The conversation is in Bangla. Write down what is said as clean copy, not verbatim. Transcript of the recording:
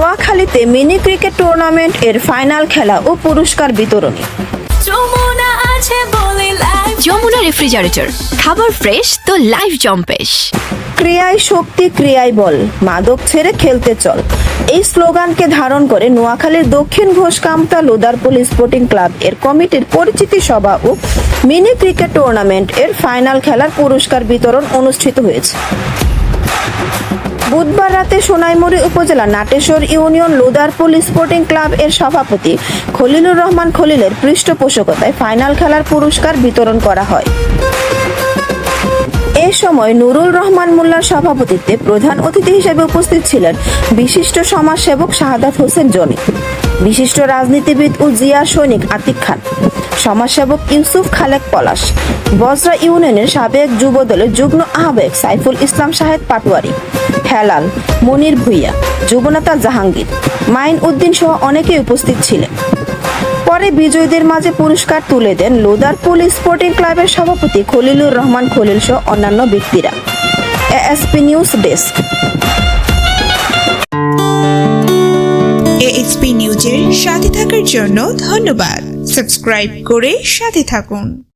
নোয়াখালীতে মিনি ক্রিকেট টুর্নামেন্ট এর ফাইনাল খেলা ও পুরস্কার বিতরণী। যমুনা রেফ্রিজারেটর, খাবার ফ্রেশ তো লাইফ জম্পেশ। ক্রিয়ায় শক্তি, ক্রিয়ায় বল, মাদক ছেড়ে খেলতে চল, এই স্লোগানকে ধারণ করে নোয়াখালীর দক্ষিণ ঘোষকামতা লোদারপুল স্পোর্টিং ক্লাব এর কমিটির পরিচিতি সভা ও মিনি ক্রিকেট টুর্নামেন্ট এর ফাইনাল খেলার পুরস্কার বিতরণ অনুষ্ঠিত হয়েছে। বুধবার রাতে সোনাইমুড়ি উপজেলা নাটেশ্বর ইউনিয়ন লোদারপুল স্পোর্টিং ক্লাব এর সভাপতি খলিলুর রহমান খলিলের পৃষ্ঠপোষকতায় ফাইনাল খেলার পুরস্কার বিতরণ করা হয়। এ সময় নুরুল রহমান মোল্লার সভাপতিত্বে প্রধান অতিথি হিসেবে উপস্থিত ছিলেন বিশিষ্ট সমাজসেবক শাহাদাত হোসেন জনি, বিশিষ্ট রাজনীতিবিদ ও জিয়া সৈনিক আতিক খান, সমাজসেবক ইউসুফ খালেক পলাশ, বজরা ইউনিয়নের সাবেক যুবদলের যুগ্ম আহ্বায়ক সাইফুল ইসলাম শাহেদ পাটোয়ারি, হেলাল, মনির ভুইয়া, যুবনেতা জাহাঙ্গীর, মাইন উদ্দিন সহ অনেকেই উপস্থিত ছিলেন। পরে বিজয়ীদের মাঝে পুরস্কার তুলে দেন লোদারপুল স্পোর্টিং ক্লাবের সভাপতি খলিলুর রহমান খলিল সহ অন্যান্য ব্যক্তিরা। ASP news desk. এএসপি নিউজের সাথে থাকার জন্য ধন্যবাদ। সাবস্ক্রাইব করে সাথে থাকুন।